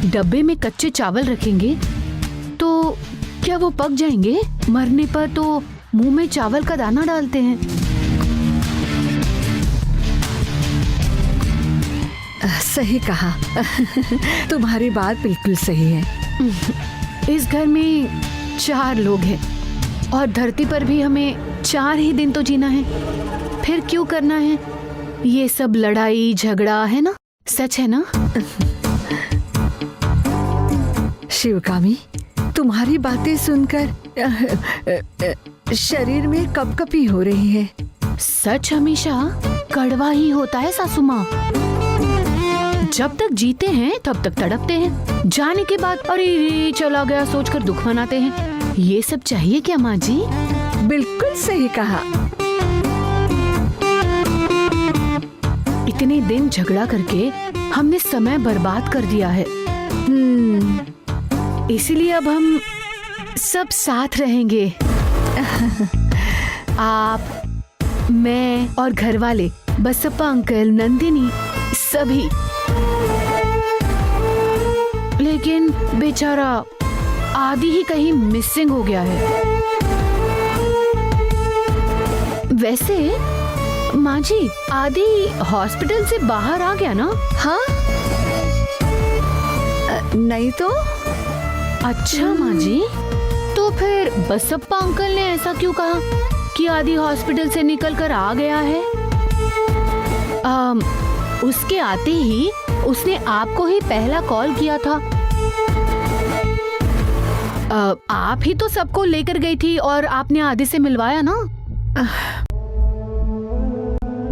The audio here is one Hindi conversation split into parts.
डब्बे में कच्चे चावल रखेंगे तो क्या वो पक जाएंगे? मरने पर तो मुंह में चावल का दाना डालते हैं। सही कहा। तुम्हारी बात बिल्कुल सही है। इस घर में 4 लोग हैं और धरती पर भी हमें 4 ही दिन तो जीना है। फिर क्यों करना है ये सब लड़ाई झगड़ा, है ना? सच है ना? शिवकामी, तुम्हारी बातें सुनकर शरीर में कपकपी हो रही है। सच हमेशा कड़वा ही होता है सासू माँ। जब तक जीते हैं तब तक तड़पते हैं, जाने के बाद अरे चला गया सोचकर दुख मनाते हैं। ये सब चाहिए क्या माँ जी? बिल्कुल सही कहा। इतने दिन झगड़ा करके हमने समय बर्बाद कर दिया है। इसलिए अब हम सब साथ रहेंगे। आप, मैं और घर वाले, बसप्पा अंकल, नंदिनी, सभी। लेकिन बेचारा आदि ही कहीं मिसिंग हो गया है। वैसे माँ जी, आदि हॉस्पिटल से बाहर आ गया ना? हाँ? नहीं तो। अच्छा माँ जी, तो फिर बसप्पा अंकल ने ऐसा क्यों कहा कि आदि हॉस्पिटल से निकलकर आ गया है? उसके आते ही उसने आपको ही पहला कॉल किया था। आप ही तो सबको लेकर गई थी और आपने आदि से मिलवाया ना?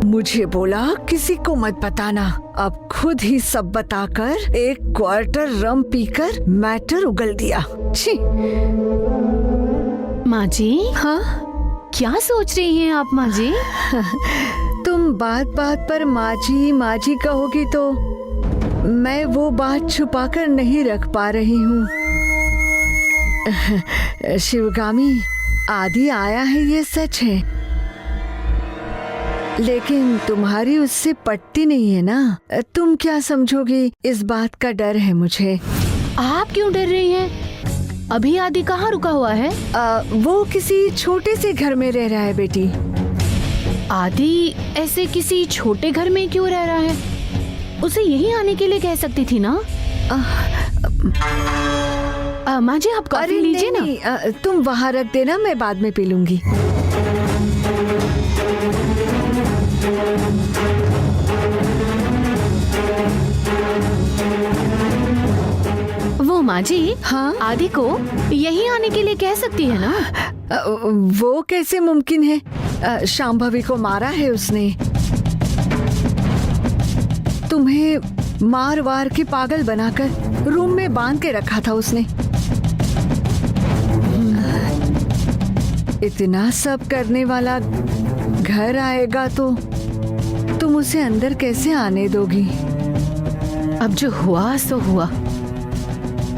मुझे बोला किसी को मत बताना। अब खुद ही सब बताकर 1 क्वार्टर रम पीकर मैटर उगल दिया। छी। माँ जी, हाँ? क्या सोच रही हैं आप माँ जी? तुम बात बात पर माँ जी कहोगी तो मैं वो बात छुपाकर नहीं रख पा रही हूँ। शिवगामी, आदि आया है ये सच है, लेकिन तुम्हारी उससे पटती नहीं है ना। तुम क्या समझोगी इस बात का डर है मुझे। आप क्यों डर रही हैं? अभी आदि कहाँ रुका हुआ है? वो किसी छोटे से घर में रह रहा है बेटी। आदि ऐसे किसी छोटे घर में क्यों रह रहा है? उसे यहीं आने के लिए कह सकती थी ना? माँ जी, आप कॉफी लीजिए ना। तुम वहाँ रख देना, मैं बाद में पी लूंगी। वो माँ जी, हाँ? आदि को यहीं आने के लिए कह सकती है ना? वो कैसे मुमकिन है? शांभवी को मारा है उसने। तुम्हें मार वार के पागल बनाकर रूम में बांध के रखा था उसने। इतना सब करने वाला घर आएगा तो तुम उसे अंदर कैसे आने दोगी? अब जो हुआ सो हुआ,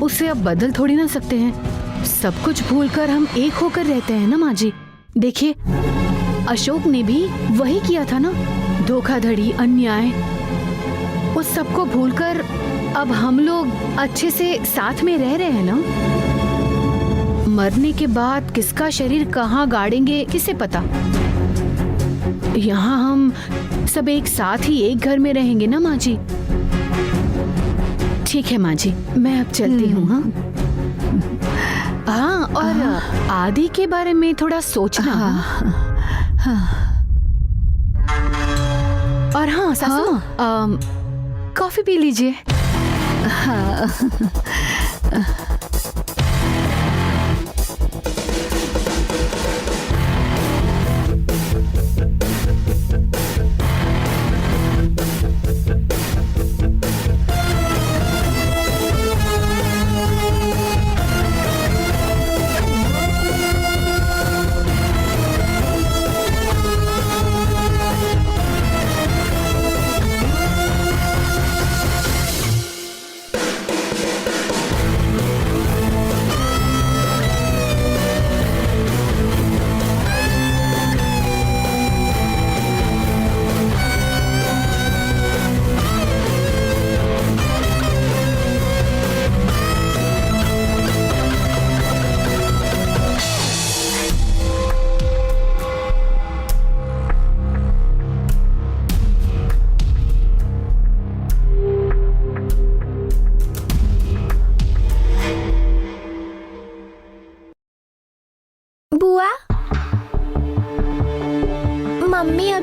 उसे अब बदल थोड़ी ना सकते हैं। सब कुछ भूलकर हम एक होकर रहते हैं ना माँ जी। देखिए, अशोक ने भी वही किया था ना, धोखाधड़ी, अन्याय। उस सबको भूलकर अब हम लोग अच्छे से साथ में रह रहे हैं ना। मरने के बाद किसका शरीर कहाँ गाड़ेंगे किसे पता। यहाँ हम सब एक साथ ही एक घर में रहेंगे ना माँ जी। ठीक है माँ जी, मैं अब चलती हूँ। हाँ, और आदि के बारे में थोड़ा सोचना। और हाँ सासू, कॉफी पी लीजिए।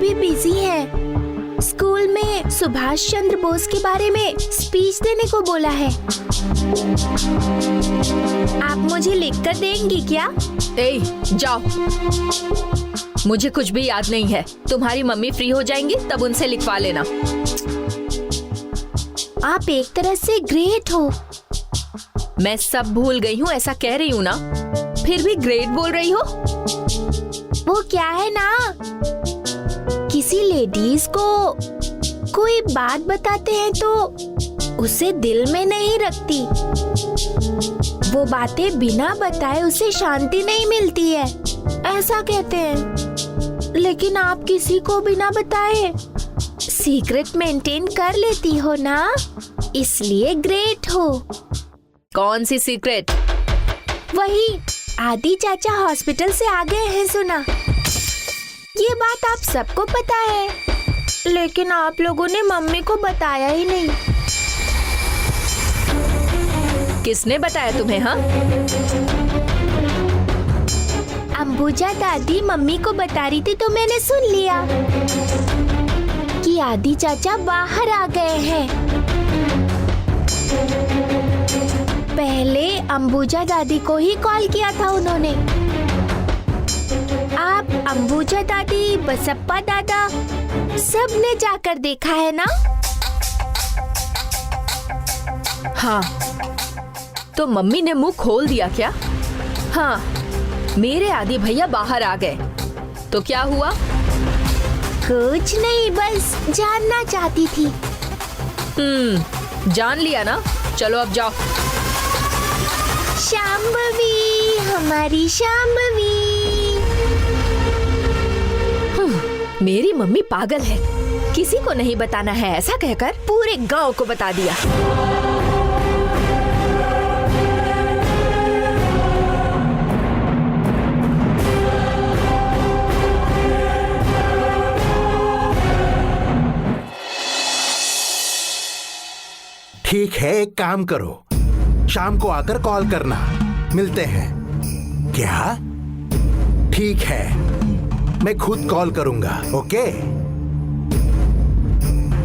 अभी बिजी हैं। स्कूल में सुभाष चंद्र बोस के बारे में स्पीच देने को बोला है। आप मुझे लिखकर देंगी क्या? ए, जाओ। मुझे कुछ भी याद नहीं है। तुम्हारी मम्मी फ्री हो जाएंगी तब उनसे लिखवा लेना। आप एक तरह से ग्रेट हो। मैं सब भूल गई हूँ ऐसा कह रही हूँ ना, फिर भी ग्रेट बोल रही हो। वो क्या है ना, किसी लेडीज को कोई बात बताते हैं तो उसे दिल में नहीं रखती। वो बातें बिना बताए उसे शांति नहीं मिलती है, ऐसा कहते हैं। लेकिन आप किसी को बिना बताए सीक्रेट मेंटेन कर लेती हो ना, इसलिए ग्रेट हो। कौन सी सीक्रेट? वही आदि चाचा हॉस्पिटल से आ गए हैं, सुना? ये बात आप सबको पता है, लेकिन आप लोगों ने मम्मी को बताया ही नहीं। किसने बताया तुम्हें? हाँ, अंबुजा दादी मम्मी को बता रही थी तो मैंने सुन लिया कि आदि चाचा बाहर आ गए हैं। पहले अंबुजा दादी को ही कॉल किया था उन्होंने। आप अंबुजा दादी, बसप्पा दादा सब ने जाकर देखा है ना? हाँ, तो मम्मी ने मुंह खोल दिया क्या? हाँ, मेरे आदि भैया बाहर आ गए तो क्या हुआ? कुछ नहीं, बस जानना चाहती थी। जान लिया ना, चलो अब जाओ। शांभवी, हमारी शांभवी। मेरी मम्मी पागल है, किसी को नहीं बताना है ऐसा कहकर पूरे गांव को बता दिया। ठीक है, एक काम करो, शाम को आकर कॉल करना, मिलते हैं। क्या? ठीक है, मैं खुद कॉल करूंगा। ओके?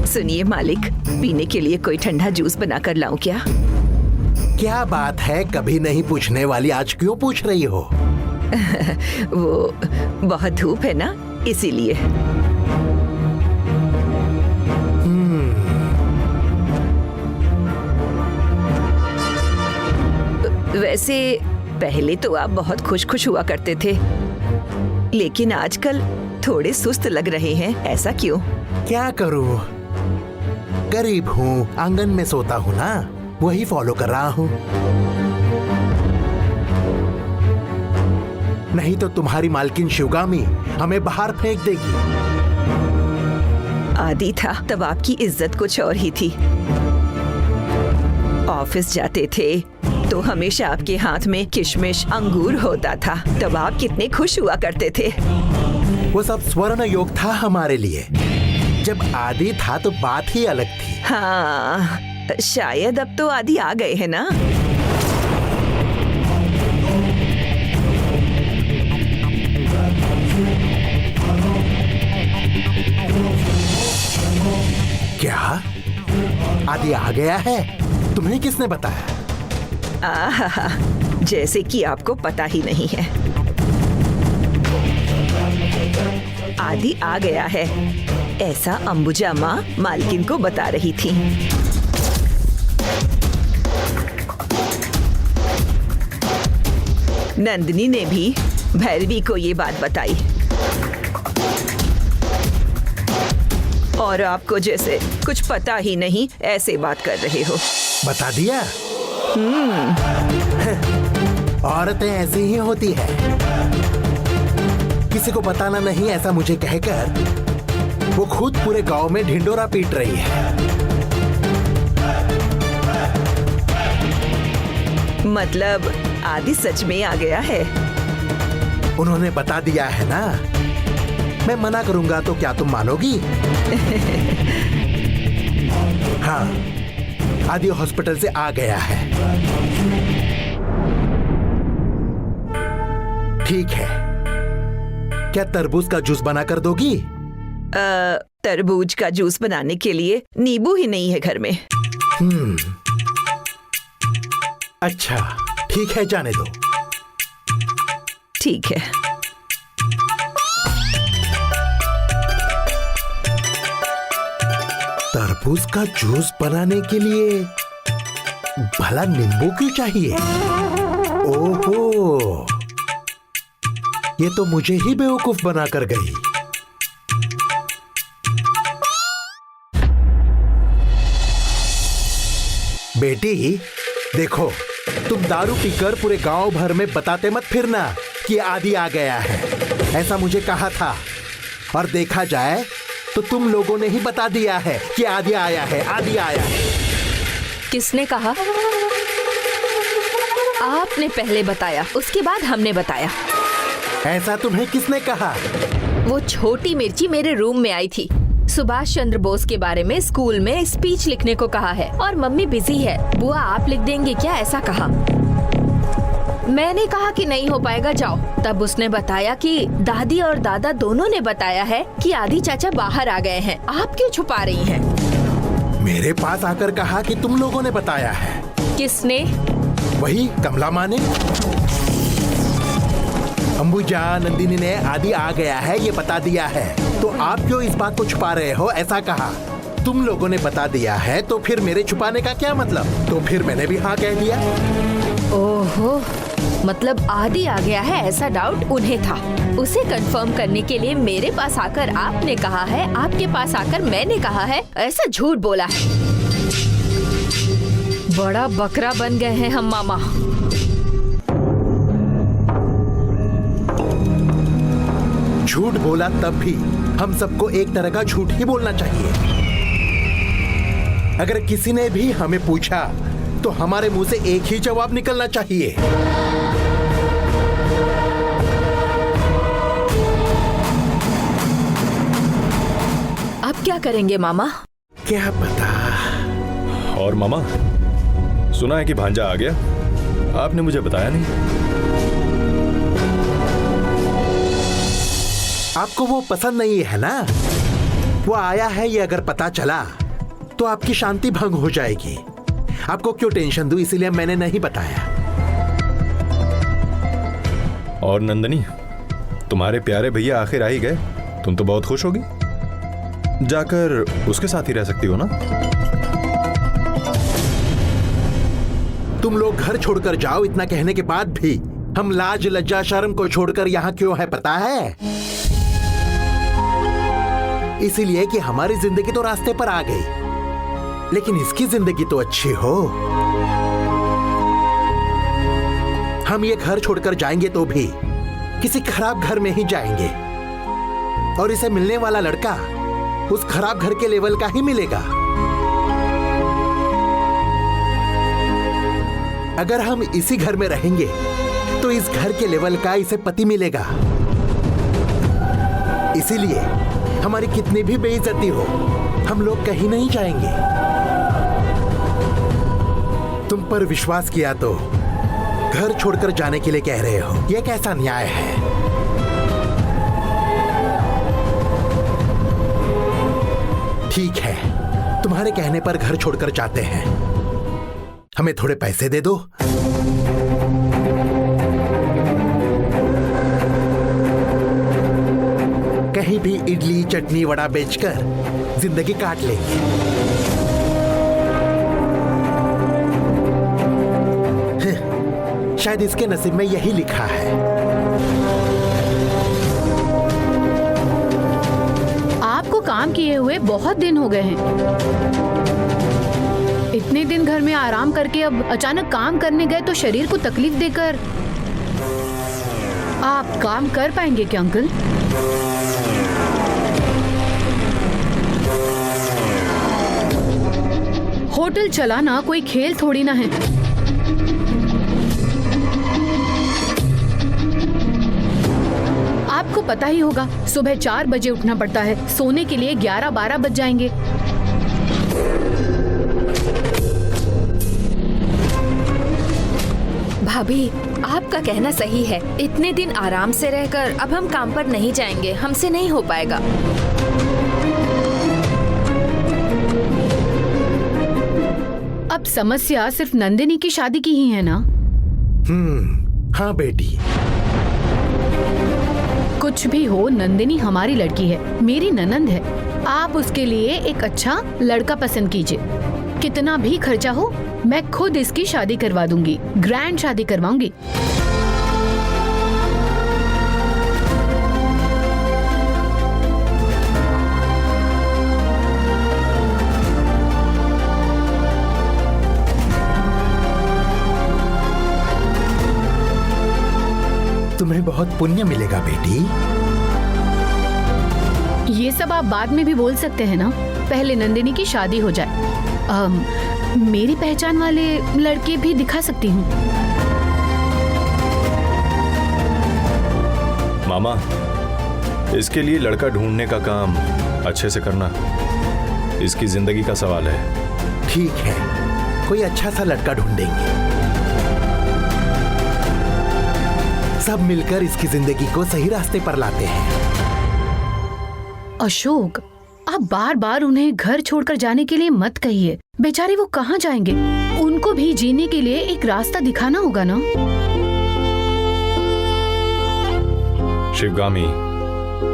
सुनिए मालिक, पीने के लिए कोई ठंडा जूस बनाकर लाऊं क्या? क्या बात है, कभी नहीं पूछने वाली आज क्यों पूछ रही हो? वो बहुत धूप है ना, इसीलिए। वैसे पहले तो आप बहुत खुश हुआ करते थे, लेकिन आजकल थोड़े सुस्त लग रहे हैं, ऐसा क्यों? क्या करूं, गरीब हूँ, आंगन में सोता हूँ ना, वही फॉलो कर रहा हूँ। नहीं तो तुम्हारी मालकिन शिवगामी हमें बाहर फेंक देगी। आदि था तब आपकी इज्जत कुछ और ही थी। ऑफिस जाते थे तो हमेशा आपके हाथ में किशमिश, अंगूर होता था, तब आप कितने खुश हुआ करते थे। वो सब स्वर्ण योग था हमारे लिए। जब आदि था तो बात ही अलग थी। हाँ, शायद अब तो आदि आ गए हैं ना। क्या? आदि आ गया है? तुम्हें किसने बताया? आहा, जैसे कि आपको पता ही नहीं है। आदि आ गया है, ऐसा अंबुजा माँ मालकिन को बता रही थी। नंदिनी ने भी भैरवी को ये बात बताई, और आपको जैसे कुछ पता ही नहीं ऐसे बात कर रहे हो। बता दिया? औरतें ऐसी ही होती है, किसी को बताना नहीं ऐसा मुझे कहकर वो खुद पूरे गांव में ढिंडोरा पीट रही है। मतलब आदि सच में आ गया है? उन्होंने बता दिया है ना, मैं मना करूंगा तो क्या तुम मानोगी? हाँ, आदि हॉस्पिटल से आ गया है। ठीक है, क्या तरबूज का जूस बना कर दोगी? तरबूज का जूस बनाने के लिए नींबू ही नहीं है घर में। अच्छा ठीक है, जाने दो। ठीक है। तरबूज का जूस बनाने के लिए भला नींबू क्यों चाहिए? ओहो, ये तो मुझे ही बेवकूफ बना कर गई। बेटी देखो, तुम दारू पीकर पूरे गांव भर में बताते मत फिरना कि आदि आ गया है। ऐसा मुझे कहा था, और देखा जाए तो तुम लोगों ने ही बता दिया है कि आदि आया है, आदि आया है। किसने कहा? आपने पहले बताया, उसके बाद हमने बताया। ऐसा तुम्हें किसने कहा? वो छोटी मिर्ची मेरे रूम में आई थी। सुभाष चंद्र बोस के बारे में स्कूल में स्पीच लिखने को कहा है और मम्मी बिजी है। बुआ आप लिख देंगे क्या, ऐसा कहा। मैंने कहा कि नहीं हो पाएगा, जाओ। तब उसने बताया कि दादी और दादा दोनों ने बताया है कि आदि चाचा बाहर आ गए हैं। आप क्यों छुपा रही हैं? मेरे पास आकर कहा कि तुम लोगों ने बताया है। किसने? वही कमला माँ ने। अंबुजा नंदिनी ने आदि आ गया है ये बता दिया है, तो आप क्यों इस बात को छुपा रहे हो? ऐसा कहा। तुम लोगों ने बता दिया है तो फिर मेरे छुपाने का क्या मतलब? तो फिर मैंने भी हाँ कह दिया। ओहो, मतलब आदि आ गया है ऐसा डाउट उन्हें था। उसे कंफर्म करने के लिए मेरे पास आकर आपने कहा है, आपके पास आकर मैंने कहा है, ऐसा झूठ बोला है। बड़ा बकरा बन गए हैं हम मामा। झूठ बोला तब भी हम सबको एक तरह का झूठ ही बोलना चाहिए। अगर किसी ने भी हमें पूछा तो हमारे मुंह से एक ही जवाब निकलना चाहिए। अब क्या करेंगे मामा? क्या पता। और मामा, सुना है कि भांजा आ गया, आपने मुझे बताया नहीं। आपको वो पसंद नहीं है ना? वो आया है ये अगर पता चला तो आपकी शांति भंग हो जाएगी। आपको क्यों टेंशन दूं, इसीलिए मैंने नहीं बताया। और नंदनी, तुम्हारे प्यारे भैया आखिर आ ही गए, तुम तो बहुत खुश होगी। जाकर उसके साथ ही रह सकती हो ना। तुम लोग घर छोड़कर जाओ, इतना कहने के बाद भी हम लाज लज्जा शर्म को छोड़कर यहाँ क्यों है पता है? इसीलिए कि हमारी जिंदगी तो रास्ते पर आ गई, लेकिन इसकी जिंदगी तो अच्छी हो। हम ये घर छोड़कर जाएंगे तो भी किसी खराब घर में ही जाएंगे, और इसे मिलने वाला लड़का उस खराब घर के लेवल का ही मिलेगा। अगर हम इसी घर में रहेंगे तो इस घर के लेवल का इसे पति मिलेगा। इसीलिए हमारी कितनी भी बेइज्जती हो, हम लोग कहीं नहीं जाएंगे। तुम पर विश्वास किया तो घर छोड़कर जाने के लिए कह रहे हो, यह कैसा न्याय है? ठीक है, तुम्हारे कहने पर घर छोड़कर जाते हैं। हमें थोड़े पैसे दे दो। कहीं भी इडली चटनी वड़ा बेचकर जिंदगी काट लेंगे। शायद इसके नसीब में यही लिखा है। आपको काम किए हुए बहुत दिन हो गए हैं। इतने दिन घर में आराम करके अब अचानक काम करने गए तो शरीर को तकलीफ देकर आप काम कर पाएंगे क्या अंकल? होटल चलाना कोई खेल थोड़ी ना है। आपको पता ही होगा, सुबह 4 बजे उठना पड़ता है, सोने के लिए 11-12 बज जाएंगे। भाभी, आपका कहना सही है। इतने दिन आराम से रहकर अब हम काम पर नहीं जाएंगे, हमसे नहीं हो पाएगा। समस्या सिर्फ नंदिनी की शादी की ही है ना? हाँ बेटी। कुछ भी हो, नंदिनी हमारी लड़की है, मेरी ननंद है। आप उसके लिए एक अच्छा लड़का पसंद कीजिए। कितना भी खर्चा हो, मैं खुद इसकी शादी करवा दूंगी, ग्रैंड शादी करवाऊंगी। तुम्हें बहुत पुण्य मिलेगा बेटी। ये सब आप बाद में भी बोल सकते हैं ना, पहले नंदिनी की शादी हो जाए। मेरी पहचान वाले लड़के भी दिखा सकती हूँ। मामा, इसके लिए लड़का ढूंढने का काम अच्छे से करना, इसकी जिंदगी का सवाल है। ठीक है, कोई अच्छा सा लड़का ढूंढेंगे। सब मिलकर इसकी जिंदगी को सही रास्ते पर लाते हैं। अशोक, आप बार बार उन्हें घर छोड़कर जाने के लिए मत कहिए। बेचारे वो कहाँ जाएंगे? उनको भी जीने के लिए एक रास्ता दिखाना होगा ना। शिवगामी,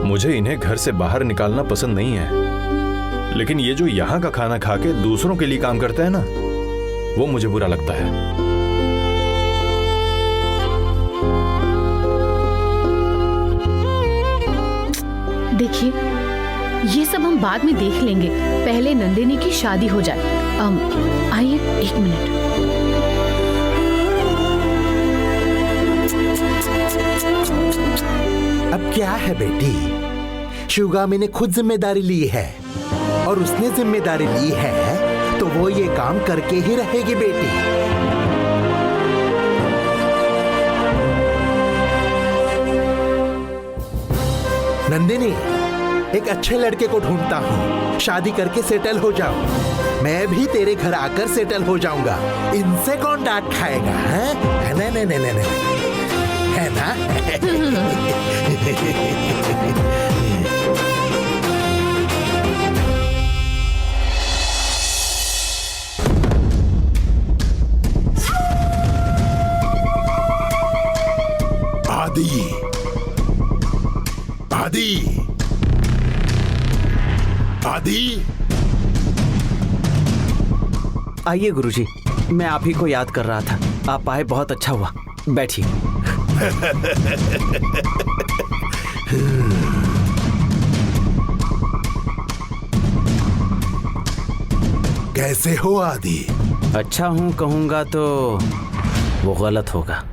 मुझे इन्हें घर से बाहर निकालना पसंद नहीं है, लेकिन ये जो यहाँ का खाना खा के दूसरों के लिए काम करते हैं ना, वो मुझे बुरा लगता है। देखिए, ये सब हम बाद में देख लेंगे, पहले नंदिनी की शादी हो जाए। आइए, एक मिनट। अब क्या है बेटी, शिवगामी ने खुद जिम्मेदारी ली है, और उसने जिम्मेदारी ली है तो वो ये काम करके ही रहेगी बेटी। नंदिनी, एक अच्छे लड़के को ढूंढता हूँ, शादी करके सेटल हो जाओ। मैं भी तेरे घर आकर सेटल हो जाऊंगा। इनसे कौन डांट खाएगा? है ना? नहीं, है ना? आदि, आइए गुरुजी, मैं आप ही को याद कर रहा था। आप आए, बहुत अच्छा हुआ। बैठिए। कैसे हो आदि? अच्छा हूं कहूंगा तो वो गलत होगा।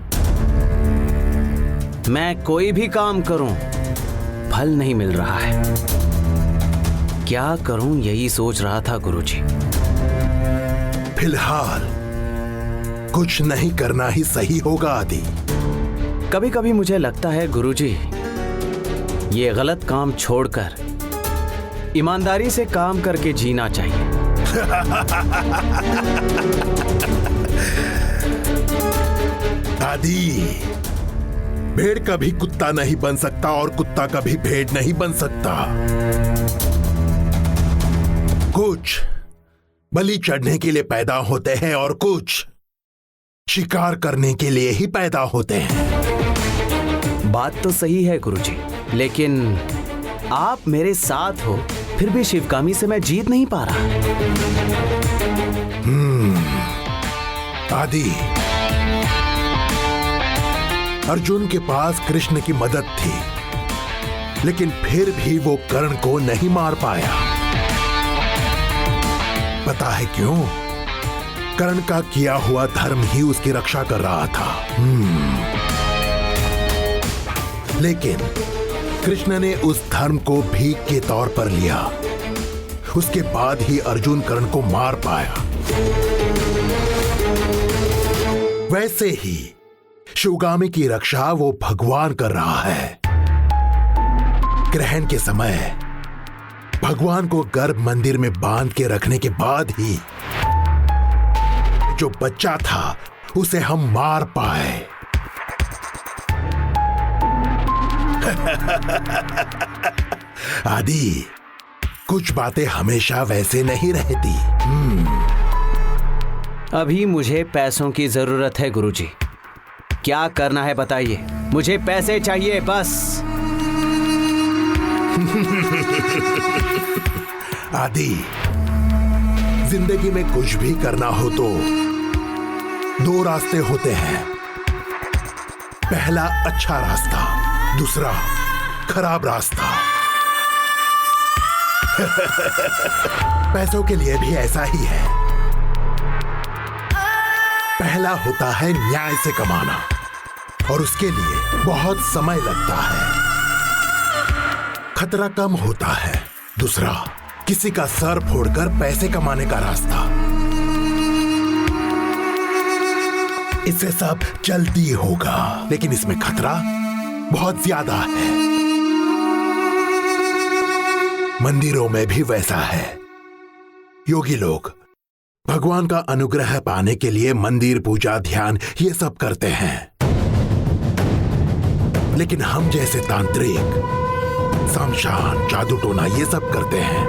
मैं कोई भी काम करूं, फल नहीं मिल रहा है। क्या करूं यही सोच रहा था गुरुजी। फिलहाल कुछ नहीं करना ही सही होगा आदि। कभी कभी मुझे लगता है गुरुजी, ये गलत काम छोड़कर ईमानदारी से काम करके जीना चाहिए। आदि, भेड़ कभी कुत्ता नहीं बन सकता और कुत्ता कभी भेड़ नहीं बन सकता। कुछ बलि चढ़ने के लिए पैदा होते हैं और कुछ शिकार करने के लिए ही पैदा होते हैं। बात तो सही है गुरुजी, लेकिन आप मेरे साथ हो, फिर भी शिवगामी से मैं जीत नहीं पा रहा। आदि, अर्जुन के पास कृष्ण की मदद थी, लेकिन फिर भी वो कर्ण को नहीं मार पाया। पता है क्यों? कर्ण का किया हुआ धर्म ही उसकी रक्षा कर रहा था। लेकिन कृष्ण ने उस धर्म को भीख के तौर पर लिया। उसके बाद ही अर्जुन कर्ण को मार पाया। वैसे ही शिवगामी की रक्षा वो भगवान कर रहा है। ग्रहण के समय भगवान को गर्भ मंदिर में बांध के रखने के बाद ही जो बच्चा था उसे हम मार पाए। आदि, कुछ बातें हमेशा वैसे नहीं रहती। अभी मुझे पैसों की जरूरत है गुरुजी। क्या करना है बताइए, मुझे पैसे चाहिए बस। आदि, जिंदगी में कुछ भी करना हो तो दो रास्ते होते हैं। पहला अच्छा रास्ता, दूसरा खराब रास्ता। पैसों के लिए भी ऐसा ही है। पहला होता है न्याय से कमाना और उसके लिए बहुत समय लगता है, खतरा कम होता है। दूसरा, किसी का सर फोड़कर पैसे कमाने का रास्ता। इससे सब जल्दी होगा, लेकिन इसमें खतरा बहुत ज्यादा है। मंदिरों में भी वैसा है। योगी लोग भगवान का अनुग्रह पाने के लिए मंदिर, पूजा, ध्यान ये सब करते हैं, लेकिन हम जैसे तांत्रिक शमशान, जादू टोना ये सब करते हैं।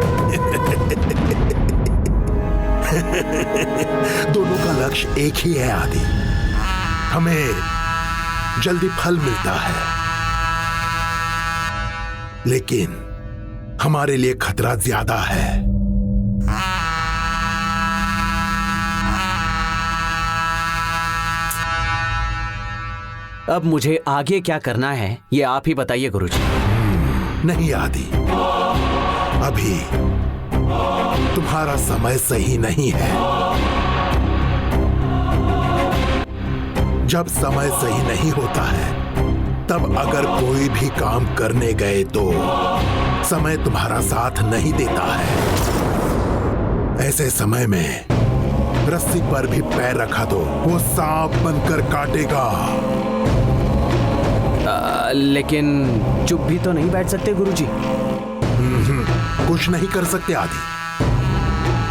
दोनों का लक्ष्य एक ही है आदि, हमें जल्दी फल मिलता है, लेकिन हमारे लिए खतरा ज्यादा है। अब मुझे आगे क्या करना है ये आप ही बताइए गुरुजी। नहीं आदि, अभी तुम्हारा समय सही नहीं है। जब समय सही नहीं होता है, तब अगर कोई भी काम करने गए तो समय तुम्हारा साथ नहीं देता है। ऐसे समय में रस्सी पर भी पैर रखा तो वो सांप बनकर काटेगा। लेकिन चुप भी तो नहीं बैठ सकते गुरुजी। कुछ नहीं कर सकते आदि,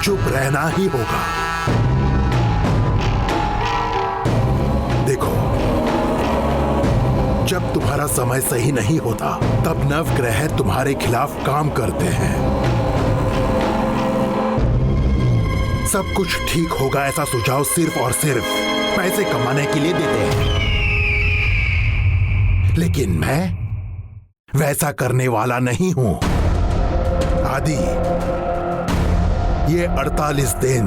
चुप रहना ही होगा। देखो, जब तुम्हारा समय सही नहीं होता, तब नवग्रह तुम्हारे खिलाफ काम करते हैं। सब कुछ ठीक होगा ऐसा सुझाव सिर्फ और सिर्फ पैसे कमाने के लिए देते हैं, लेकिन मैं वैसा करने वाला नहीं हूं। आदि, ये 48 दिन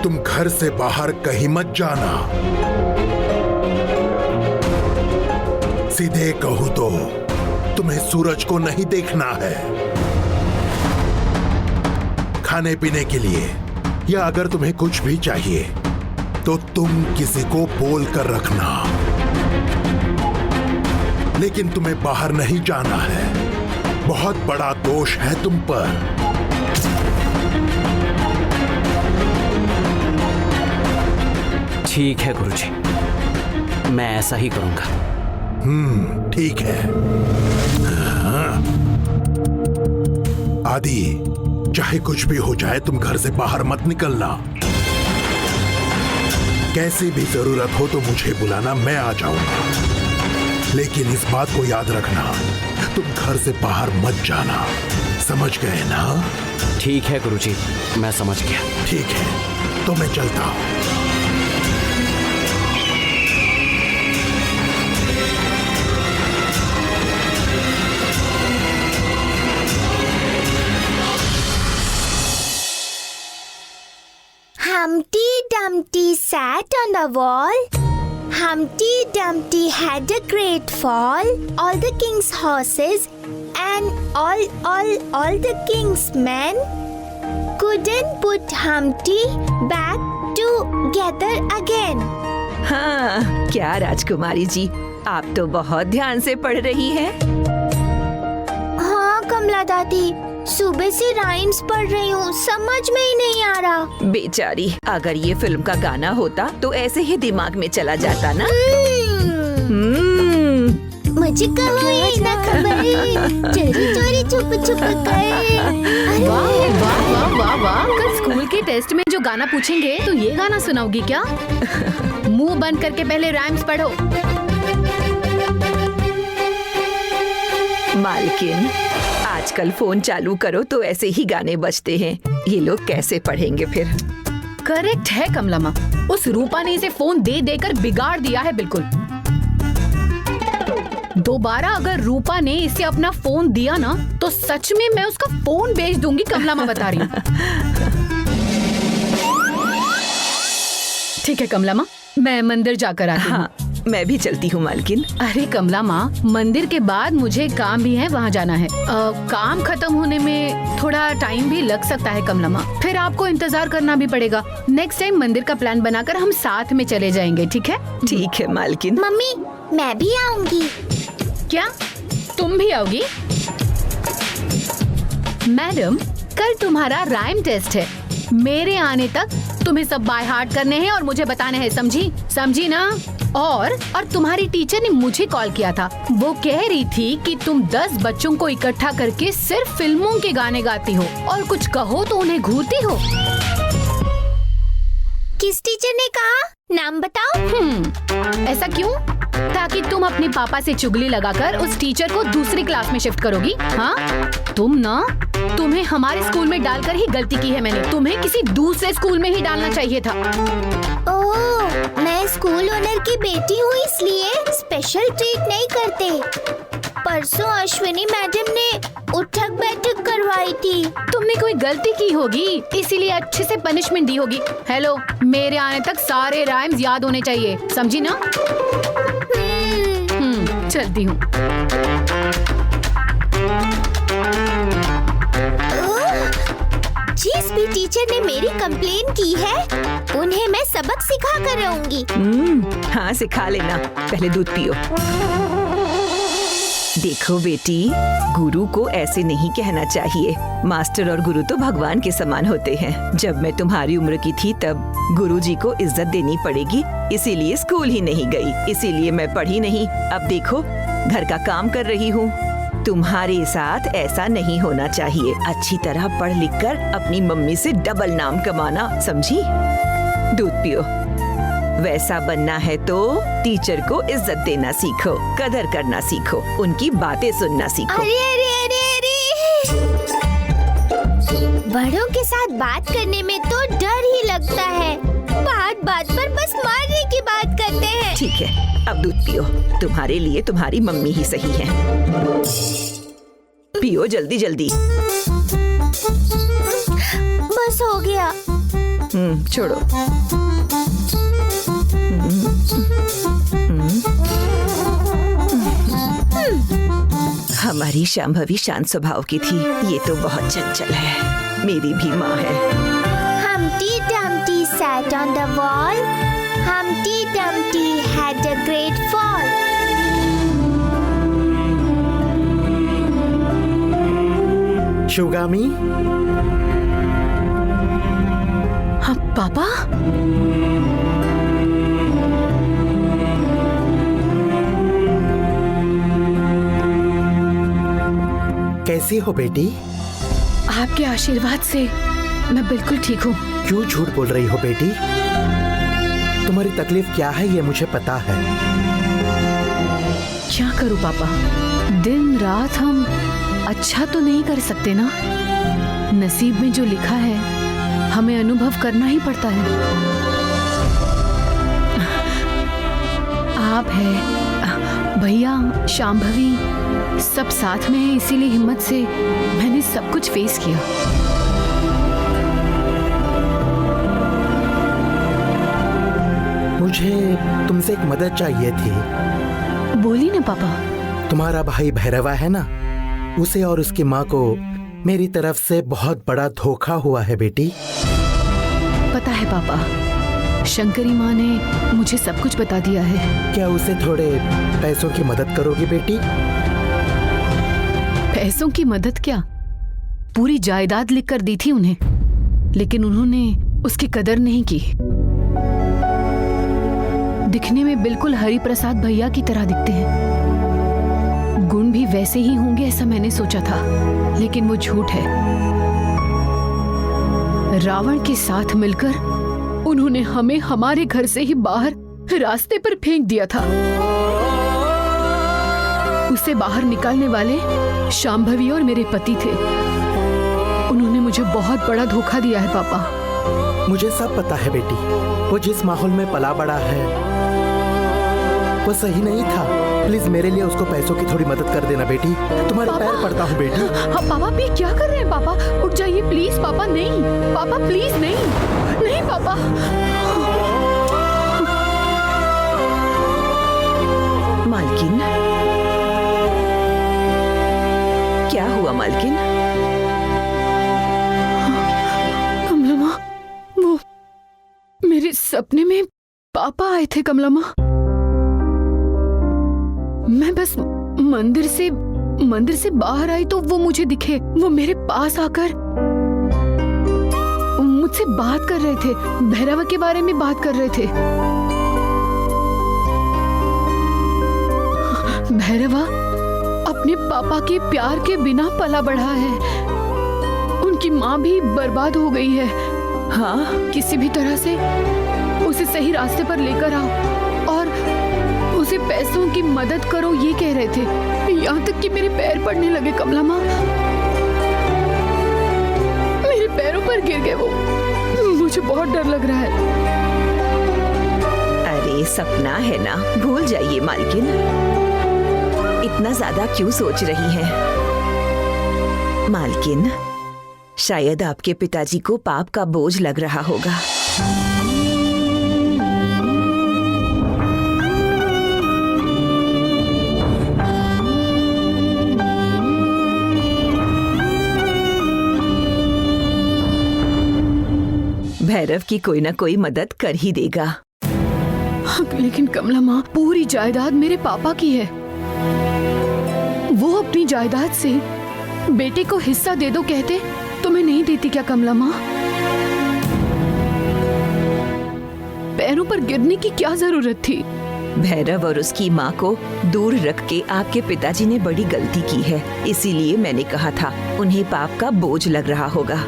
तुम घर से बाहर कहीं मत जाना। सीधे कहूं तो तुम्हें सूरज को नहीं देखना है। खाने पीने के लिए या अगर तुम्हें कुछ भी चाहिए तो तुम किसी को बोल कर रखना, लेकिन तुम्हें बाहर नहीं जाना है। बहुत बड़ा दोष है तुम पर। ठीक है गुरुजी, मैं ऐसा ही करूंगा। ठीक है। आदि, चाहे कुछ भी हो जाए तुम घर से बाहर मत निकलना। कैसी भी जरूरत हो तो मुझे बुलाना, मैं आ जाऊंगा। लेकिन इस बात को याद रखना, तुम घर से बाहर मत जाना। समझ गए ना? ठीक है गुरुजी, मैं समझ गया। ठीक है, तो मैं चलता हूं। Humpty Dumpty sat on the wall. Humpty Dumpty had a great fall. All the king's horses and all the king's men couldn't put Humpty back together again. हाँ, क्या राजकुमारी जी, आप तो बहुत ध्यान से पढ़ रही हैं। हाँ कमला दादी, सुबह से राइम्स पढ़ रही हूँ, समझ में ही नहीं आ रहा। बेचारी, अगर ये फिल्म का गाना होता तो ऐसे ही दिमाग में चला जाता ना। मुझे कहो ये ना खबर, चोरी चोरी छुप छुप कर। वाह वाह वाह वाह वाह, कल स्कूल के टेस्ट में जो गाना पूछेंगे तो ये गाना सुनाओगी क्या? मुंह बंद करके पहले राइम्स पढ़ो। मालकिन, आजकल फोन चालू करो तो ऐसे ही गाने बजते हैं। ये लोग कैसे पढ़ेंगे फिर? करेक्ट है कमला माँ, उस रूपा ने इसे फोन दे देकर बिगाड़ दिया है बिल्कुल। दोबारा अगर रूपा ने इसे अपना फोन दिया ना तो सच में मैं उसका फोन बेच दूंगी। कमला माँ बता रही हूँ। ठीक है कमला माँ, मैं मंदिर जाकर आती हूँ। हाँ, मैं भी चलती हूँ मालकिन। अरे कमला माँ, मंदिर के बाद मुझे काम भी है, वहाँ जाना है। काम खत्म होने में थोड़ा टाइम भी लग सकता है कमला माँ, फिर आपको इंतजार करना भी पड़ेगा। नेक्स्ट टाइम मंदिर का प्लान बनाकर हम साथ में चले जाएंगे, ठीक है? ठीक है मालकिन। मम्मी मैं भी आऊंगी। क्या तुम भी आओगी? मैडम, कल तुम्हारा राइम टेस्ट है। मेरे आने तक तुम्हें सब बाय हार्ट करने हैं और मुझे बताने हैं, समझी ना? और तुम्हारी टीचर ने मुझे कॉल किया था। वो कह रही थी कि तुम 10 बच्चों को इकट्ठा करके सिर्फ फिल्मों के गाने गाती हो और कुछ कहो तो उन्हें घूरती हो। किस टीचर ने कहा? नाम बताओ। ऐसा क्यों? ताकि तुम अपने पापा से चुगली लगाकर उस टीचर को दूसरी क्लास में शिफ्ट करोगी। हाँ, तुम्हें हमारे स्कूल में डालकर ही गलती की है मैंने। तुम्हें किसी दूसरे स्कूल में ही डालना चाहिए था। ओह, मैं स्कूल ओनर की बेटी हूँ इसलिए स्पेशल ट्रीट नहीं करते। परसों अश्विनी मैडम ने उठक बैठक करवाई थी। तुमने कोई गलती की होगी, इसीलिए अच्छे से पनिशमेंट दी होगी। हेलो, मेरे आने तक सारे राइम्स याद होने चाहिए, समझी ना? चलती हूँ। जिस भी टीचर ने मेरी कंप्लेन की है उन्हें मैं सबक सिखा कर रहूंगी। हाँ, सिखा लेना। पहले दूध पियो। देखो बेटी, गुरु को ऐसे नहीं कहना चाहिए। मास्टर और गुरु तो भगवान के समान होते हैं। जब मैं तुम्हारी उम्र की थी तब गुरुजी को इज्जत देनी पड़ेगी, इसीलिए स्कूल ही नहीं गई, इसीलिए मैं पढ़ी नहीं। अब देखो, घर का काम कर रही हूँ। तुम्हारे साथ ऐसा नहीं होना चाहिए। अच्छी तरह पढ़ लिख कर अपनी मम्मी से डबल नाम कमाना, समझी? दूध पियो। वैसा बनना है तो टीचर को इज्जत देना सीखो, कदर करना सीखो, उनकी बातें सुनना सीखो। अरे अरे अरे अरे, बड़ों के साथ बात करने में तो डर ही लगता है। बात बात पर बस मारने की बात करते हैं। ठीक है, अब दूध पियो। तुम्हारे लिए तुम्हारी मम्मी ही सही है। पियो जल्दी जल्दी। बस हो गया। छोड़ो। हमारी शांभवी शांत स्वभाव की थी, ये तो बहुत चंचल है। मेरी भी माँ है। Humpty Dumpty sat on the wall. Humpty Dumpty had a great fall. Sivagami. हाँ पापा। कैसी हो बेटी? आपके आशीर्वाद से मैं बिल्कुल ठीक हूँ। क्यों झूठ बोल रही हो बेटी? तुम्हारी तकलीफ क्या है ये मुझे पता है। क्या करूँ पापा, दिन रात हम अच्छा तो नहीं कर सकते ना। नसीब में जो लिखा है हमें अनुभव करना ही पड़ता है। आप है, भैया, शांभवी सब साथ में है, इसीलिए हिम्मत से मैंने सब कुछ फेस किया। मुझे तुमसे एक मदद चाहिए थी। बोली ना पापा। तुम्हारा भाई भैरवा है ना, उसे और उसकी माँ को मेरी तरफ से बहुत बड़ा धोखा हुआ है बेटी। पता है पापा, शंकरी माँ ने मुझे सब कुछ बता दिया है। क्या उसे थोड़े पैसों की मदद करोगी बेटी? पैसों की मदद क्या, पूरी जायदाद लिखकर दी थी उन्हें, लेकिन उन्होंने उसकी कदर नहीं की। दिखने में बिल्कुल हरिप्रसाद भैया की तरह दिखते हैं, गुण भी वैसे ही होंगे ऐसा मैंने सोचा था, लेकिन वो झूठ है। रावण के साथ मिलकर उन्होंने हमें हमारे घर से ही बाहर रास्ते पर फेंक दिया था। उसे बाहर निकालने वाले शांभवी और मेरे पति थे। उन्होंने मुझे बहुत बड़ा धोखा दिया है पापा। मुझे सब पता है बेटी, वो जिस माहौल में पला बड़ा है वो सही नहीं था। प्लीज मेरे लिए उसको पैसों की थोड़ी मदद कर देना बेटी, तुम्हारे पैर पड़ता हूँ बेटी। हाँ पापा, भी क्या कर रहे हैं पापा? उठ जाइए प्लीज पापा। नहीं पापा, प्लीज नहीं, नहीं पापा। मालकिन, क्या हुआ मालकिन? कमला माँ, वो मेरे सपने में पापा आए थे कमला माँ। मैं बस मंदिर से बाहर आई तो वो मुझे दिखे। वो मेरे पास आकर मुझसे बात कर रहे थे, भैरवा के बारे में बात कर रहे थे। भैरवा अपने पापा के प्यार के बिना पला बढ़ा है। उनकी माँ भी बर्बाद हो गई है। हाँ, किसी भी तरह से उसे सही रास्ते पर लेकर आओ और उसे पैसों की मदद करो, ये कह रहे थे। यहाँ तक कि मेरे पैर पड़ने लगे कमला माँ, मेरे पैरों पर गिर गए वो। मुझे बहुत डर लग रहा है। अरे सपना है ना, भूल जाइए मालकिन। इतना ज्यादा क्यों सोच रही हैं? मालकिन, शायद आपके पिताजी को पाप का बोझ लग रहा होगा। भैरव की कोई ना कोई मदद कर ही देगा। लेकिन कमला माँ, पूरी जायदाद मेरे पापा की है। वो अपनी जायदाद से बेटे को हिस्सा दे दो कहते तो मैं नहीं देती क्या कमला माँ? पैरों पर गिरने की क्या जरूरत थी? भैरव और उसकी माँ को दूर रख के आपके पिताजी ने बड़ी गलती की है, इसीलिए मैंने कहा था उन्हें पाप का बोझ लग रहा होगा।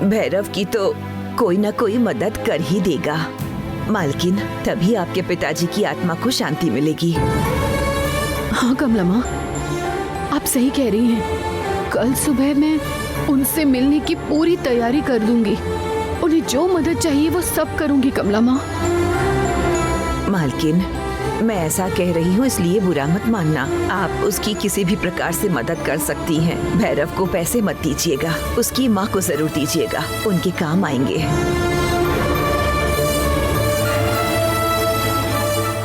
भैरव की तो कोई ना कोई मदद कर ही देगा मालकिन, तभी आपके पिताजी की आत्मा को शांति मिलेगी। हाँ कमला माँ, आप सही कह रही हैं। कल सुबह मैं उनसे मिलने की पूरी तैयारी कर दूंगी। उन्हें जो मदद चाहिए वो सब करूंगी कमला माँ। मालकिन, मैं ऐसा कह रही हूँ इसलिए बुरा मत मानना। आप उसकी किसी भी प्रकार से मदद कर सकती हैं। भैरव को पैसे मत दीजिएगा, उसकी माँ को जरूर दीजिएगा, उनके काम आएंगे।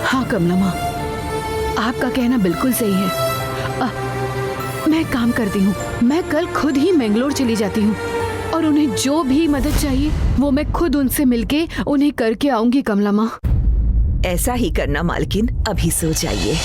हाँ कमला माँ, आपका कहना बिल्कुल सही है। मैं काम करती हूँ, मैं कल खुद ही मैंगलोर चली जाती हूँ और उन्हें जो भी मदद चाहिए वो मैं खुद उनसे मिलके उन्हें करके आऊंगी कमला माँ। ऐसा ही करना मालकिन, अभी सो जाइए।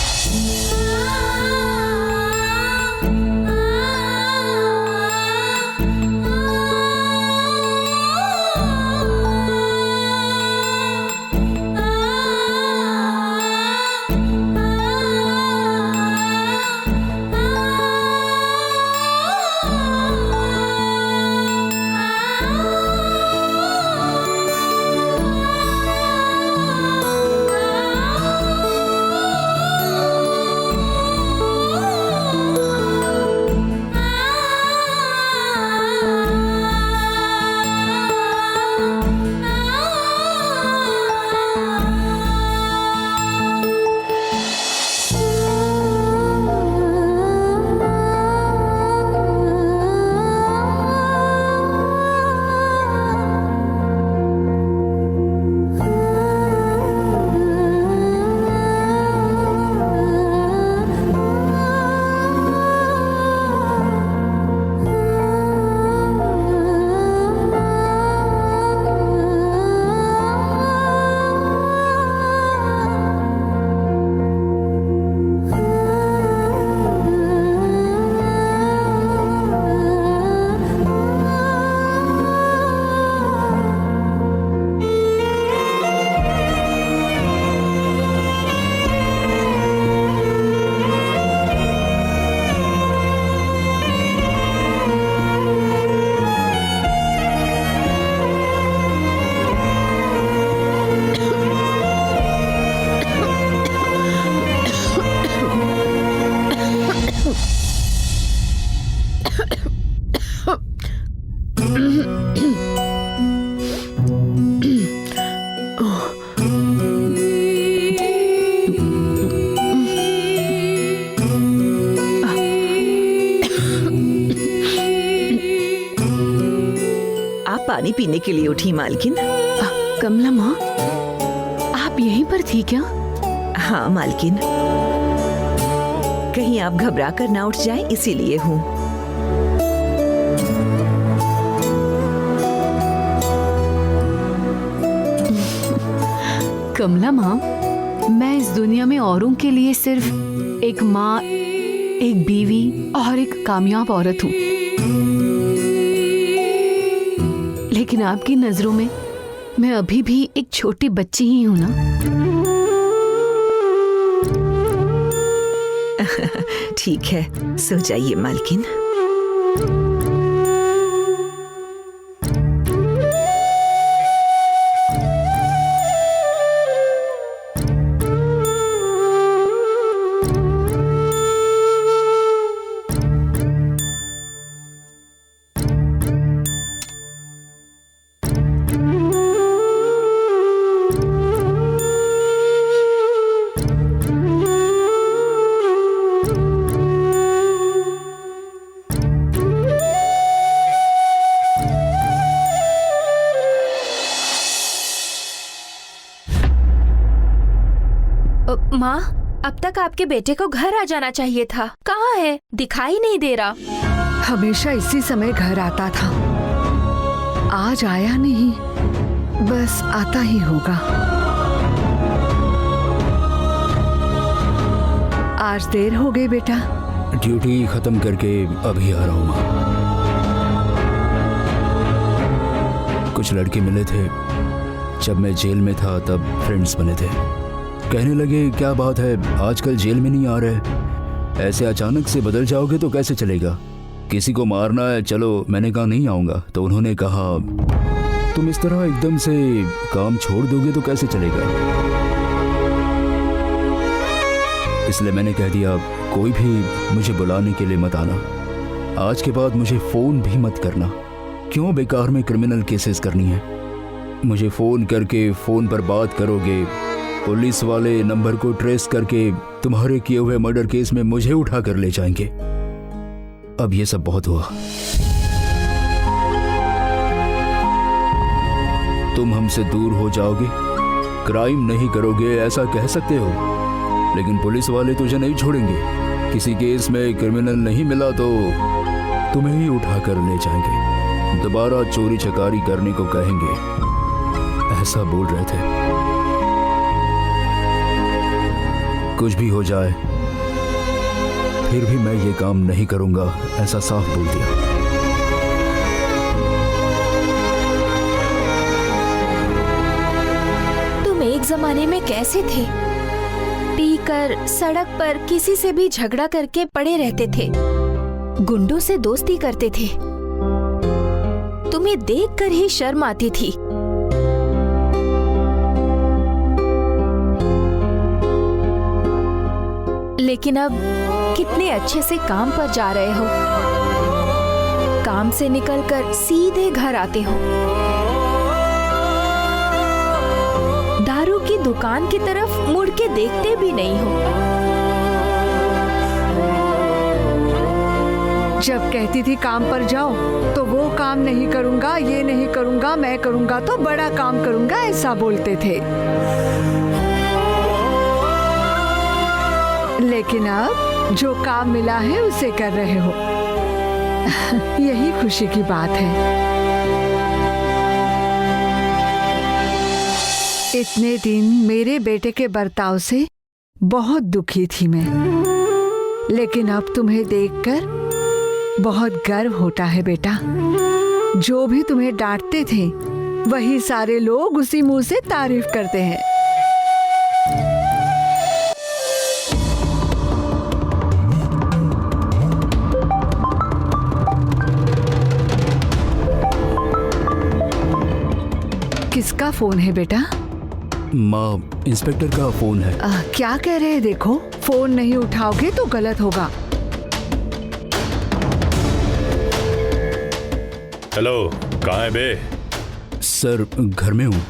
पानी पीने के लिए उठी मालकिन। कमला माँ, आप यहीं पर थी क्या? हाँ मालकिन, कहीं आप घबरा कर ना उठ जाएं, इसीलिए हूँ। कमला माँ, मैं इस दुनिया में औरों के लिए सिर्फ एक माँ, एक बीवी और एक कामयाब औरत हूँ, लेकिन आपकी नजरों में मैं अभी भी एक छोटी बच्ची ही हूँ ना। ठीक है, सो जाइए मालकिन। माँ, अब तक आपके बेटे को घर आ जाना चाहिए था। कहाँ है? दिखाई नहीं दे रहा। हमेशा इसी समय घर आता था, आज आया नहीं, बस आता ही होगा। आज देर हो गई बेटा। ड्यूटी खत्म करके अभी आ रहा हूँ माँ। कुछ लड़के मिले थे, जब मैं जेल में था तब फ्रेंड्स बने थे। कहने लगे क्या बात है, आजकल जेल में नहीं आ रहे, ऐसे अचानक से बदल जाओगे तो कैसे चलेगा, किसी को मारना है चलो। मैंने कहा नहीं आऊँगा, तो उन्होंने कहा तुम इस तरह एकदम से काम छोड़ दोगे तो कैसे चलेगा। इसलिए मैंने कह दिया कोई भी मुझे बुलाने के लिए मत आना, आज के बाद मुझे फ़ोन भी मत करना। क्यों बेकार में क्रिमिनल केसेस करनी है। मुझे फ़ोन करके फ़ोन पर बात करोगे, पुलिस वाले नंबर को ट्रेस करके तुम्हारे किए हुए मर्डर केस में मुझे उठा कर ले जाएंगे। अब ये सब बहुत हुआ। तुम हमसे दूर हो जाओगे, क्राइम नहीं करोगे ऐसा कह सकते हो, लेकिन पुलिस वाले तुझे नहीं छोड़ेंगे। किसी केस में क्रिमिनल नहीं मिला तो तुम्हें ही उठा कर ले जाएंगे, दोबारा चोरी चकारी करने को कहेंगे, ऐसा बोल रहे थे। कुछ भी हो जाए फिर भी मैं ये काम नहीं करूंगा, ऐसा साफ बोल दिया। तुम एक जमाने में कैसे थे? पीकर सड़क पर किसी से भी झगड़ा करके पड़े रहते थे, गुंडों से दोस्ती करते थे। तुम्हें देखकर ही शर्म आती थी। लेकिन अब कितने अच्छे से काम पर जा रहे हो, काम से निकलकर सीधे घर आते हो, दारू की दुकान की तरफ मुड़ के देखते भी नहीं हो। जब कहती थी काम पर जाओ तो वो काम नहीं करूंगा, ये नहीं करूंगा, मैं करूंगा तो बड़ा काम करूंगा, ऐसा बोलते थे। लेकिन अब जो काम मिला है उसे कर रहे हो, यही खुशी की बात है। इतने दिन मेरे बेटे के बर्ताव से बहुत दुखी थी मैं, लेकिन अब तुम्हें देखकर बहुत गर्व होता है बेटा। जो भी तुम्हें डांटते थे वही सारे लोग उसी मुंह से तारीफ करते हैं। किसका फोन है बेटा? माँ, इंस्पेक्टर का फोन है। क्या कह रहे हैं? देखो, फोन नहीं उठाओगे तो गलत होगा। हेलो, कहाँ है बे? सर घर में हूँ।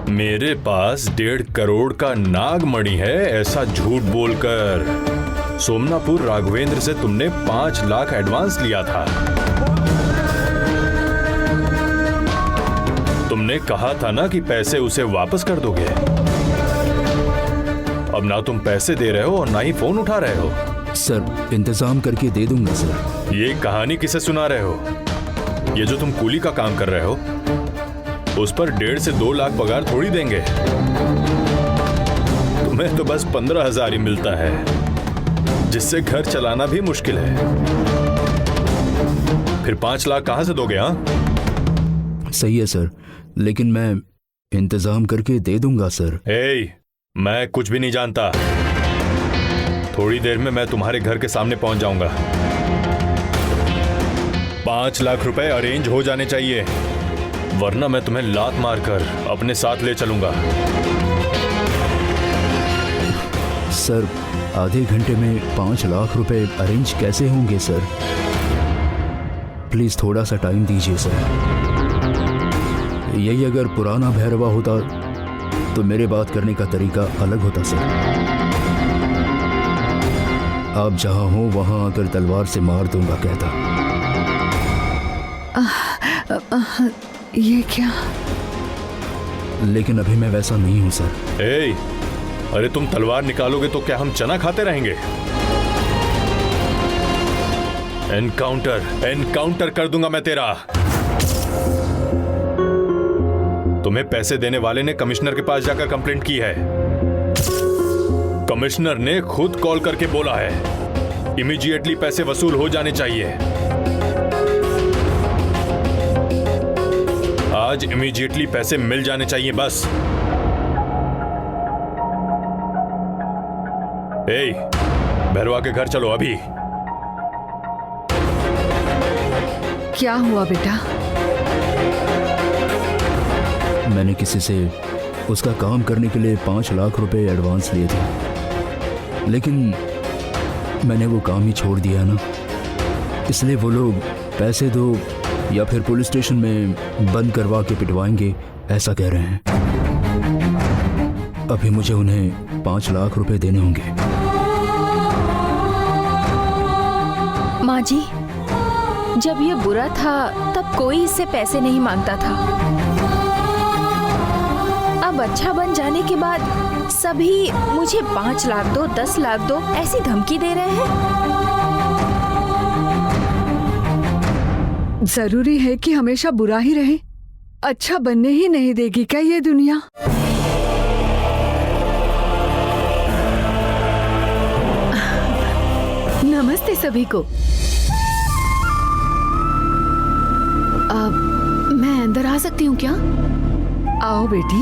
मेरे पास 1.5 करोड़ का नागमणि है, ऐसा झूठ बोलकर सोमनापुर राघवेंद्र से तुमने 5 लाख एडवांस लिया था। तुमने कहा था ना कि पैसे उसे वापस कर दोगे। अब ना तुम पैसे दे रहे हो और ना ही फोन उठा रहे हो। सर इंतजाम करके दे दूंगा सर। ये कहानी किसे सुना रहे हो? ये जो तुम कूली का काम कर रहे हो उस पर 1.5 से 2 लाख पगार थोड़ी देंगे। तुम्हें तो बस 15,000 ही मिलता है, जिससे घर चलाना भी मुश्किल है। फिर 5 लाख कहां से दोगे? हाँ सही है सर, लेकिन मैं इंतजाम करके दे दूंगा सर। मैं कुछ भी नहीं जानता। थोड़ी देर में मैं तुम्हारे घर के सामने पहुंच जाऊंगा। 5 लाख रुपए अरेंज हो जाने चाहिए, वरना मैं तुम्हें लात मारकर अपने साथ ले चलूंगा। सर आधे घंटे में 5 लाख रुपए अरेंज कैसे होंगे सर? प्लीज थोड़ा सा टाइम दीजिए सर। यही अगर पुराना भैरवा होता तो मेरे बात करने का तरीका अलग होता सर। आप जहां हो वहां आकर तलवार से मार दूंगा कहता। ये क्या? लेकिन अभी मैं वैसा नहीं हूं सर। अरे तुम तलवार निकालोगे तो क्या हम चना खाते रहेंगे? एनकाउंटर कर दूंगा मैं तेरा। तुम्हें पैसे देने वाले ने कमिश्नर के पास जाकर कंप्लेंट की है। कमिश्नर ने खुद कॉल करके बोला है इमीडिएटली पैसे वसूल हो जाने चाहिए। आज इमीडिएटली पैसे मिल जाने चाहिए बस। भैरवा के घर चलो अभी। क्या हुआ बेटा? मैंने किसी से उसका काम करने के लिए 5 लाख रुपए एडवांस लिए थे, लेकिन मैंने वो काम ही छोड़ दिया ना। इसलिए वो लोग पैसे दो या फिर पुलिस स्टेशन में बंद करवा के पिटवाएंगे ऐसा कह रहे हैं। अभी मुझे उन्हें 5 लाख रुपए देने होंगे। माँ जी, जब ये बुरा था तब कोई इससे पैसे नहीं मांगता था। अब अच्छा बन जाने के बाद सभी मुझे 5 लाख दो, 10 लाख दो ऐसी धमकी दे रहे हैं। जरूरी है कि हमेशा बुरा ही रहे? अच्छा बनने ही नहीं देगी क्या ये दुनिया? नमस्ते सभी को। मैं अंदर आ सकती हूँ क्या? आओ बेटी।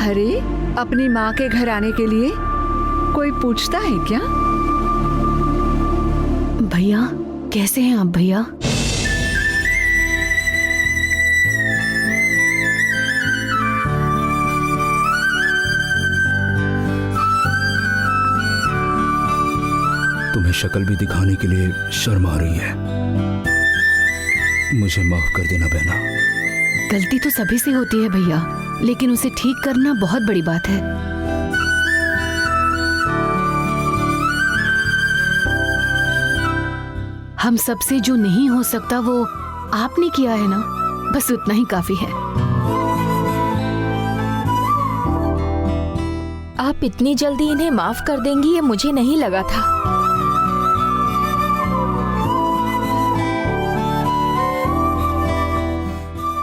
अरे अपनी माँ के घर आने के लिए कोई पूछता है क्या? भैया कैसे हैं आप? भैया तुम्हें शक्ल भी दिखाने के लिए शर्म आ रही है। मुझे माफ कर देना बहना। गलती तो सभी से होती है भैया, लेकिन उसे ठीक करना बहुत बड़ी बात है। हम सबसे जो नहीं हो सकता वो आपने किया है ना, बस उतना ही काफी है। आप इतनी जल्दी इन्हें माफ कर देंगी ये मुझे नहीं लगा था।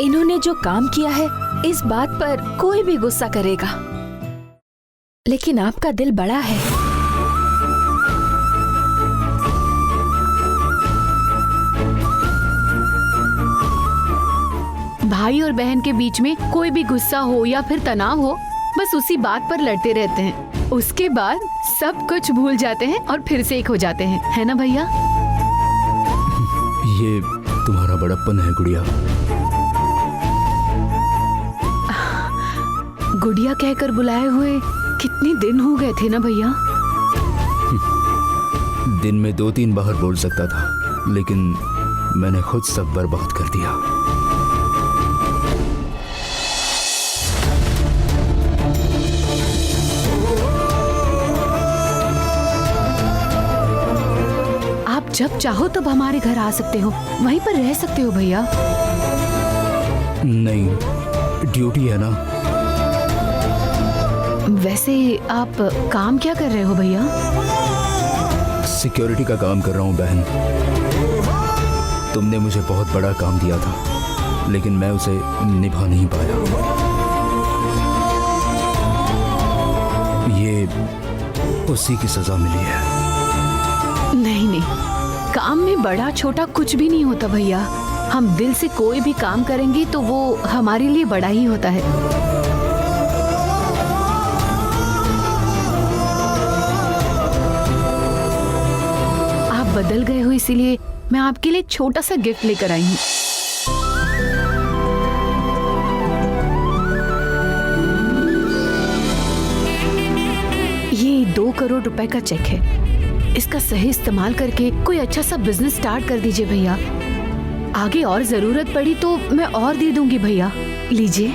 इन्होंने जो काम किया है इस बात पर कोई भी गुस्सा करेगा, लेकिन आपका दिल बड़ा है। भाई और बहन के बीच में कोई भी गुस्सा हो या फिर तनाव हो, बस उसी बात पर लड़ते रहते हैं। उसके बाद सब कुछ भूल जाते हैं और फिर से एक हो जाते हैं, है ना भैया? ये तुम्हारा बड़प्पन है गुड़िया। गुड़िया कहकर बुलाए हुए कितने दिन हो गए थे ना भैया? दिन में 2-3 बार बोल सकता था, लेकिन मैंने खुद सब बर्बाद कर दिया। जब चाहो तब हमारे घर आ सकते हो, वहीं पर रह सकते हो भैया। नहीं, ड्यूटी है ना। वैसे आप काम क्या कर रहे हो भैया? सिक्योरिटी का काम कर रहा हूँ बहन। तुमने मुझे बहुत बड़ा काम दिया था, लेकिन मैं उसे निभा नहीं पाया। ये उसी की सजा मिली है। नहीं नहीं, काम में बड़ा छोटा कुछ भी नहीं होता भैया। हम दिल से कोई भी काम करेंगे तो वो हमारे लिए बड़ा ही होता है। आप बदल गए हो, इसीलिए मैं आपके लिए एक छोटा सा गिफ्ट लेकर आई हूँ। ये 2 करोड़ रुपए का चेक है। इसका सही इस्तेमाल करके कोई अच्छा सा बिजनेस स्टार्ट कर दीजिए भैया। आगे और जरूरत पड़ी तो मैं और दे दूंगी भैया। लीजिए।